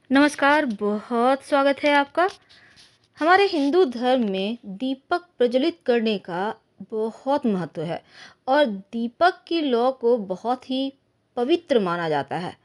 नमस्कार, बहुत स्वागत है आपका। हमारे हिंदू धर्म में दीपक प्रज्वलित करने का बहुत महत्व है और दीपक की लौ को बहुत ही पवित्र माना जाता है,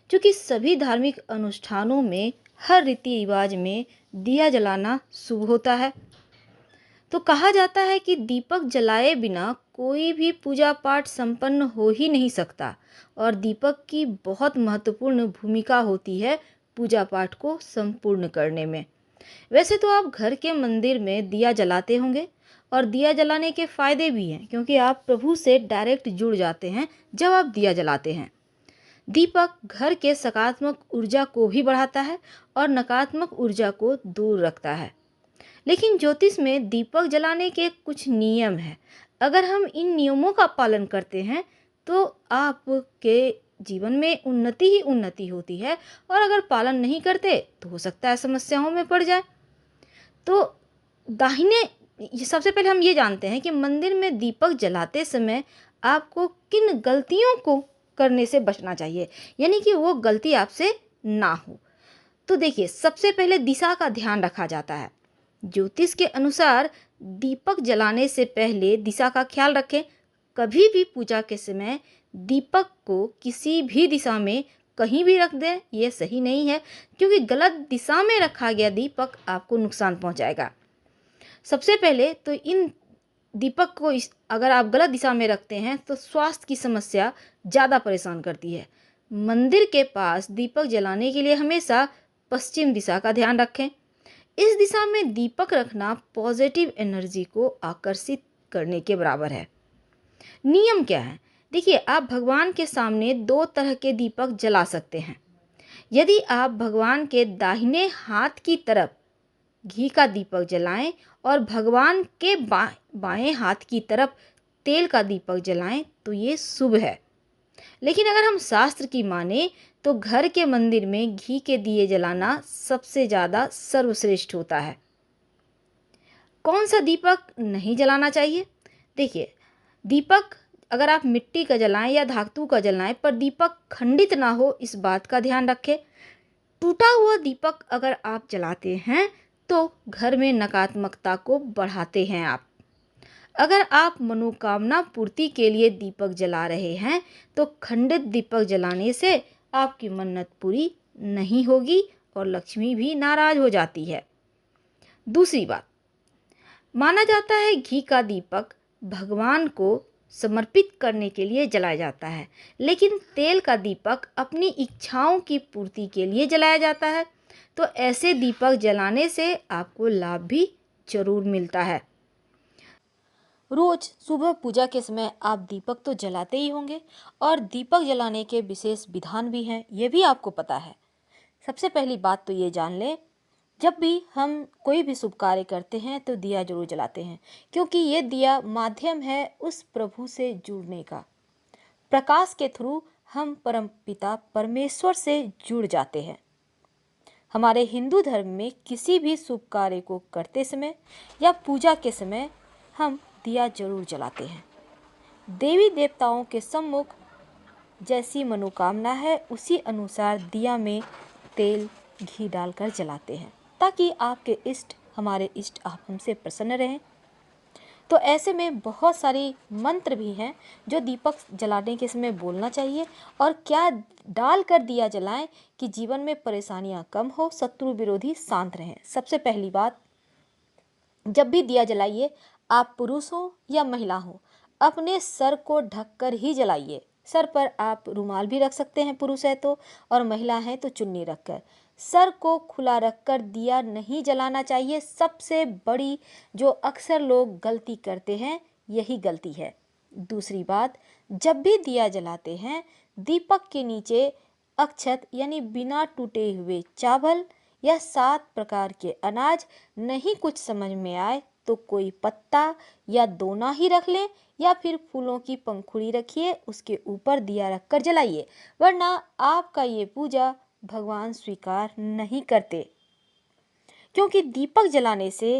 क्योंकि सभी धार्मिक अनुष्ठानों में हर रीति रिवाज में दिया जलाना शुभ होता है। तो कहा जाता है कि दीपक जलाए बिना कोई भी पूजा पाठ संपन्न हो ही नहीं सकता और दीपक की बहुत महत्वपूर्ण भूमिका होती है पूजा पाठ को संपूर्ण करने में। वैसे तो आप घर के मंदिर में दिया जलाते होंगे और दिया जलाने के फायदे भी हैं, क्योंकि आप प्रभु से डायरेक्ट जुड़ जाते हैं जब आप दिया जलाते हैं। दीपक घर के सकारात्मक ऊर्जा को भी बढ़ाता है और नकारात्मक ऊर्जा को दूर रखता है। लेकिन ज्योतिष में दीपक जलाने के कुछ नियम हैं। अगर हम इन नियमों का पालन करते हैं तो आपके जीवन में उन्नति ही उन्नति होती है, और अगर पालन नहीं करते तो हो सकता है समस्याओं में पड़ जाए। तो दाहिने सबसे पहले हम ये जानते हैं कि मंदिर में दीपक जलाते समय आपको किन गलतियों को करने से बचना चाहिए, यानी कि वो गलती आपसे ना हो। तो देखिए, सबसे पहले दिशा का ध्यान रखा जाता है। ज्योतिष के अनुसार दीपक जलाने से पहले दिशा का ख्याल रखें। कभी भी पूजा के समय दीपक को किसी भी दिशा में कहीं भी रख दें, यह सही नहीं है, क्योंकि गलत दिशा में रखा गया दीपक आपको नुकसान पहुंचाएगा। सबसे पहले तो इन दीपक को अगर आप गलत दिशा में रखते हैं तो स्वास्थ्य की समस्या ज़्यादा परेशान करती है। मंदिर के पास दीपक जलाने के लिए हमेशा पश्चिम दिशा का ध्यान रखें। इस दिशा में दीपक रखना पॉजिटिव एनर्जी को आकर्षित करने के बराबर है। नियम क्या है? देखिए, आप भगवान के सामने दो तरह के दीपक जला सकते हैं। यदि आप भगवान के दाहिने हाथ की तरफ घी का दीपक जलाएं और भगवान के बाएं हाथ की तरफ तेल का दीपक जलाएं तो ये शुभ है। लेकिन अगर हम शास्त्र की माने तो घर के मंदिर में घी के दिए जलाना सबसे ज़्यादा सर्वश्रेष्ठ होता है। कौन सा दीपक नहीं जलाना चाहिए? देखिए, दीपक अगर आप मिट्टी का जलाएं या धातु का जलाएं, पर दीपक खंडित ना हो, इस बात का ध्यान रखें। टूटा हुआ दीपक अगर आप जलाते हैं तो घर में नकारात्मकता को बढ़ाते हैं आप। अगर आप मनोकामना पूर्ति के लिए दीपक जला रहे हैं तो खंडित दीपक जलाने से आपकी मन्नत पूरी नहीं होगी और लक्ष्मी भी नाराज हो जाती है। दूसरी बात, माना जाता है घी का दीपक भगवान को समर्पित करने के लिए जलाया जाता है, लेकिन तेल का दीपक अपनी इच्छाओं की पूर्ति के लिए जलाया जाता है। तो ऐसे दीपक जलाने से आपको लाभ भी जरूर मिलता है। रोज सुबह पूजा के समय आप दीपक तो जलाते ही होंगे, और दीपक जलाने के विशेष विधान भी हैं, ये भी आपको पता है। सबसे पहली बात तो ये जान लें, जब भी हम कोई भी शुभ कार्य करते हैं तो दिया जरूर जलाते हैं, क्योंकि ये दिया माध्यम है उस प्रभु से जुड़ने का। प्रकाश के थ्रू हम परमपिता परमेश्वर से जुड़ जाते हैं। हमारे हिंदू धर्म में किसी भी शुभ कार्य को करते समय या पूजा के समय हम दिया जरूर जलाते हैं। देवी देवताओं के सम्मुख जैसी मनोकामना है उसी अनुसार दिया में तेल घी डालकर जलाते हैं, ताकि आपके इष्ट, हमारे इष्ट, आप हमसे प्रसन्न रहें। तो ऐसे में बहुत सारी मंत्र भी हैं जो दीपक जलाने के समय बोलना चाहिए, और क्या डालकर दिया जलाएं कि जीवन में परेशानियां कम हो, शत्रु विरोधी शांत रहें। सबसे पहली बात, जब भी दिया जलाइए, आप पुरुष हो या महिला हो, अपने सर को ढककर ही जलाइए। सर पर आप रुमाल भी रख सकते हैं पुरुष है तो, और महिला है तो चुन्नी रखकर। सर को खुला रखकर दिया नहीं जलाना चाहिए। सबसे बड़ी जो अक्सर लोग गलती करते हैं, यही गलती है। दूसरी बात, जब भी दिया जलाते हैं दीपक के नीचे अक्षत यानी बिना टूटे हुए चावल या 7 प्रकार के अनाज, नहीं कुछ समझ में आए तो कोई पत्ता या दोना ही रख लें, या फिर फूलों की पंखुड़ी रखिए, उसके ऊपर दिया रखकर जलाइए, वरना आपका ये पूजा भगवान स्वीकार नहीं करते। क्योंकि दीपक जलाने से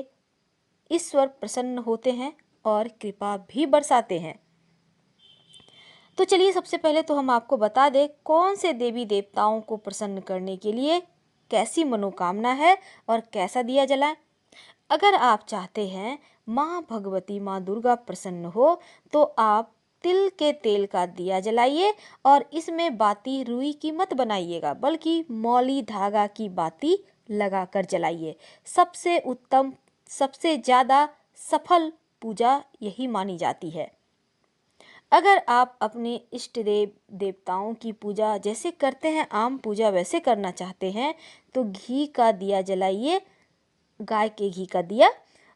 ईश्वर प्रसन्न होते हैं और कृपा भी बरसाते हैं। तो चलिए, सबसे पहले तो हम आपको बता दें कौन से देवी देवताओं को प्रसन्न करने के लिए कैसी मनोकामना है और कैसा दिया जलाएं। अगर आप चाहते हैं माँ भगवती माँ दुर्गा प्रसन्न हो तो आप तिल के तेल का दिया जलाइए और इसमें बाती रुई की मत बनाइएगा, बल्कि मौली धागा की बाती लगाकर जलाइए। सबसे उत्तम, सबसे ज़्यादा सफल पूजा यही मानी जाती है। अगर आप अपने इष्ट देव देवताओं की पूजा जैसे करते हैं, आम पूजा वैसे करना चाहते हैं, तो घी का दिया जलाइए, गाय के घी का दिया।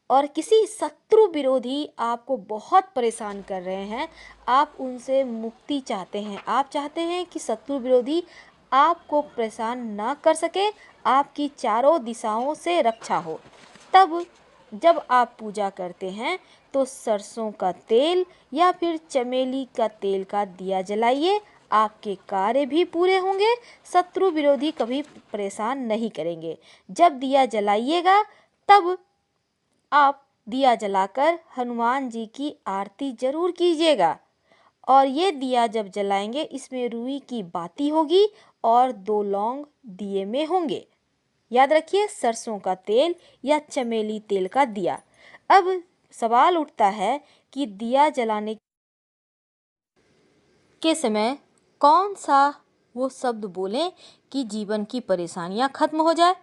और किसी शत्रु विरोधी आपको बहुत परेशान कर रहे हैं, आप उनसे मुक्ति चाहते हैं, आप चाहते हैं कि शत्रु विरोधी आपको परेशान ना कर सके, आपकी चारों दिशाओं से रक्षा हो, तब जब आप पूजा करते हैं तो सरसों का तेल या फिर चमेली का तेल का दिया जलाइए। आपके कार्य भी पूरे होंगे, शत्रु विरोधी कभी परेशान नहीं करेंगे। जब दिया जलाइएगा तब आप दिया जलाकर हनुमान जी की आरती जरूर कीजिएगा। और ये दिया जब जलाएंगे इसमें रुई की बाती होगी और 2 लौंग दिए में होंगे। याद रखिए, सरसों का तेल या चमेली तेल का दिया। अब सवाल उठता है कि दिया जलाने के समय कौन सा वो शब्द बोलें कि जीवन की परेशानियां खत्म हो जाए।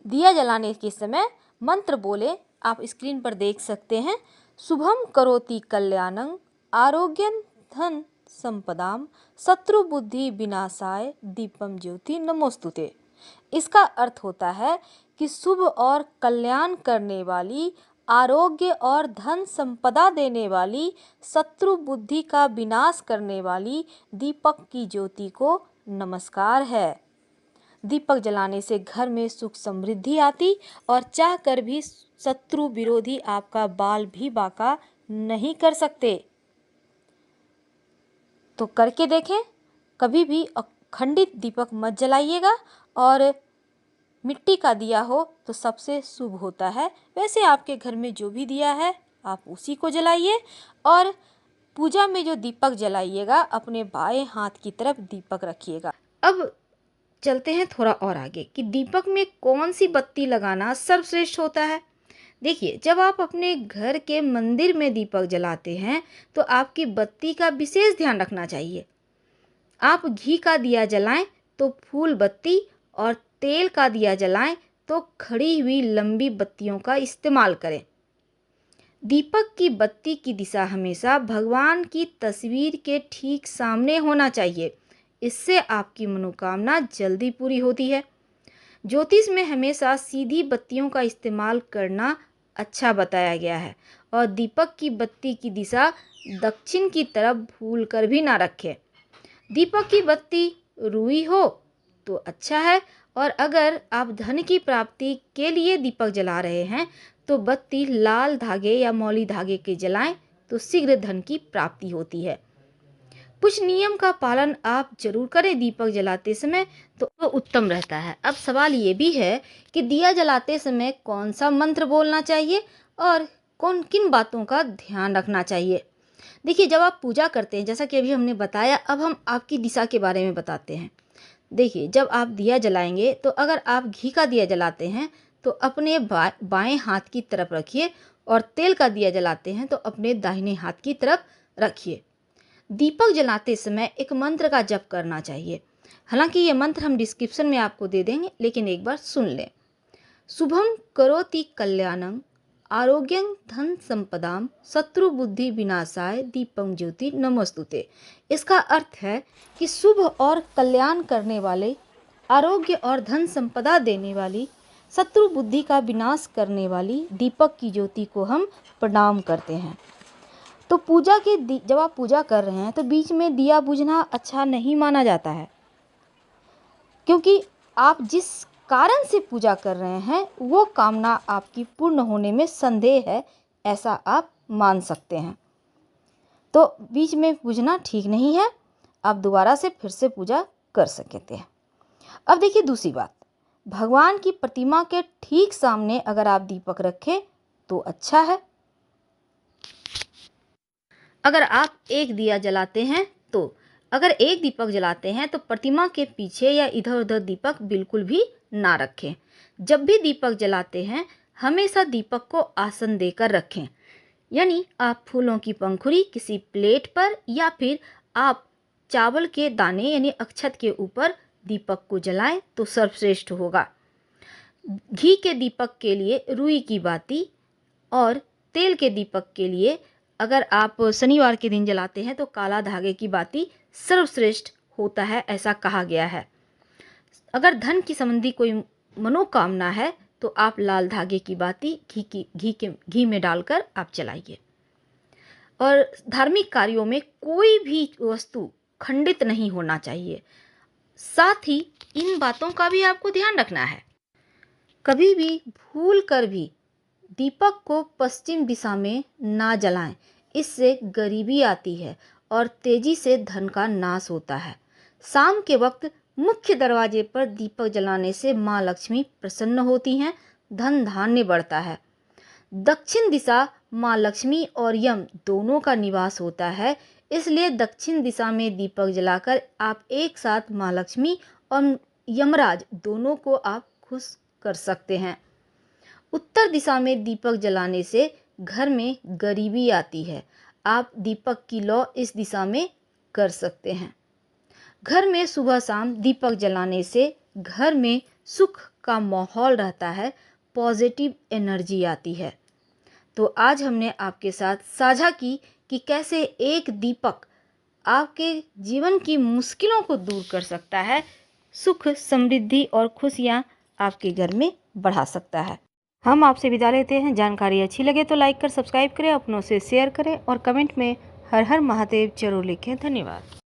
दिया जलाने के समय मंत्र बोले, आप स्क्रीन पर देख सकते हैं। शुभम करोति कल्याणं आरोग्यं धन संपदाम शत्रु बुद्धि विनाशाय दीपम ज्योति नमोस्तुते। इसका अर्थ होता है कि शुभ और कल्याण करने वाली, आरोग्य और धन संपदा देने वाली, शत्रु बुद्धि का विनाश करने वाली दीपक की ज्योति को नमस्कार है। दीपक जलाने से घर में सुख समृद्धि आती और चाह कर भी शत्रु विरोधी आपका बाल भी बांका नहीं कर सकते। तो करके देखें, कभी भी अखंडित दीपक मत जलाइएगा, और मिट्टी का दिया हो तो सबसे शुभ होता है। वैसे आपके घर में जो भी दिया है आप उसी को जलाइए, और पूजा में जो दीपक जलाइएगा अपने बाएं हाथ की तरफ दीपक रखिएगा। अब चलते हैं थोड़ा और आगे कि दीपक में कौन सी बत्ती लगाना सर्वश्रेष्ठ होता है। देखिए, जब आप अपने घर के मंदिर में दीपक जलाते हैं तो आपकी बत्ती का विशेष ध्यान रखना चाहिए। आप घी का दिया जलाएं तो फूल बत्ती, और तेल का दिया जलाएं तो खड़ी हुई लंबी बत्तियों का इस्तेमाल करें। दीपक की बत्ती की दिशा हमेशा भगवान की तस्वीर के ठीक सामने होना चाहिए। इससे आपकी मनोकामना जल्दी पूरी होती है। ज्योतिष में हमेशा सीधी बत्तियों का इस्तेमाल करना अच्छा बताया गया है, और दीपक की बत्ती की दिशा दक्षिण की तरफ भूल कर भी ना रखें। दीपक की बत्ती रुई हो तो अच्छा है, और अगर आप धन की प्राप्ति के लिए दीपक जला रहे हैं तो बत्ती लाल धागे या मौली धागे के जलाएं तो शीघ्र धन की प्राप्ति होती है। कुछ नियम का पालन आप जरूर करें दीपक जलाते समय, तो उत्तम रहता है। अब सवाल ये भी है कि दिया जलाते समय कौन सा मंत्र बोलना चाहिए और कौन किन बातों का ध्यान रखना चाहिए। देखिए, जब आप पूजा करते हैं, जैसा कि अभी हमने बताया, अब हम आपकी दिशा के बारे में बताते हैं। देखिए, जब आप दिया जलाएंगे तो अगर आप घी का दिया जलाते हैं तो अपने बाएं हाथ की तरफ रखिए, और तेल का दिया जलाते हैं तो अपने दाहिने हाथ की तरफ रखिए। दीपक जलाते समय एक मंत्र का जप करना चाहिए। हालांकि ये मंत्र हम डिस्क्रिप्शन में आपको दे देंगे, लेकिन एक बार सुन लें। शुभम करोति कल्याणं आरोग्यं धन संपदाम शत्रु बुद्धि विनाशाय दीपम ज्योति नमोस्तुते। इसका अर्थ है कि शुभ और कल्याण करने वाले, आरोग्य और धन संपदा देने वाली, शत्रु बुद्धि का विनाश करने वाली दीपक की ज्योति को हम प्रणाम करते हैं। तो पूजा के जब आप पूजा कर रहे हैं तो बीच में दिया बुझना अच्छा नहीं माना जाता है, क्योंकि आप जिस कारण से पूजा कर रहे हैं वो कामना आपकी पूर्ण होने में संदेह है, ऐसा आप मान सकते हैं। तो बीच में बुझना ठीक नहीं है, आप दोबारा से फिर से पूजा कर सकते हैं। अब देखिए दूसरी बात, भगवान की प्रतिमा के ठीक सामने अगर आप दीपक रखें तो अच्छा है। अगर आप एक दिया जलाते हैं तो अगर एक दीपक जलाते हैं तो प्रतिमा के पीछे या इधर उधर दीपक बिल्कुल भी ना रखें। जब भी दीपक जलाते हैं हमेशा दीपक को आसन देकर रखें, यानी आप फूलों की पंखुड़ी किसी प्लेट पर या फिर आप चावल के दाने यानी अक्षत के ऊपर दीपक को जलाएं तो सर्वश्रेष्ठ होगा। घी के दीपक के लिए रुई की बाती और तेल के दीपक के लिए अगर आप शनिवार के दिन जलाते हैं तो काला धागे की बाती सर्वश्रेष्ठ होता है, ऐसा कहा गया है। अगर धन की संबंधी कोई मनोकामना है तो आप लाल धागे की बाती घी में डालकर आप जलाइए। और धार्मिक कार्यों में कोई भी वस्तु खंडित नहीं होना चाहिए। साथ ही इन बातों का भी आपको ध्यान रखना है। कभी भी भूल कर भी दीपक को पश्चिम दिशा में ना जलाएं, इससे गरीबी आती है और तेजी से धन का नाश होता है। शाम के वक्त मुख्य दरवाजे पर दीपक जलाने से माँ लक्ष्मी प्रसन्न होती हैं, धन धान्य बढ़ता है। दक्षिण दिशा माँ लक्ष्मी और यम दोनों का निवास होता है, इसलिए दक्षिण दिशा में दीपक जलाकर आप एक साथ माँ लक्ष्मी और यमराज दोनों को आप खुश कर सकते हैं। उत्तर दिशा में दीपक जलाने से घर में गरीबी आती है। आप दीपक की लौ इस दिशा में कर सकते हैं। घर में सुबह शाम दीपक जलाने से घर में सुख का माहौल रहता है, पॉजिटिव एनर्जी आती है। तो आज हमने आपके साथ साझा की कि कैसे एक दीपक आपके जीवन की मुश्किलों को दूर कर सकता है, सुख समृद्धि और खुशियाँ आपके घर में बढ़ा सकता है। हम आपसे विदा लेते हैं। जानकारी अच्छी लगे तो लाइक कर सब्सक्राइब करें, अपनों से शेयर करें और कमेंट में हर हर महादेव जरूर लिखें। धन्यवाद।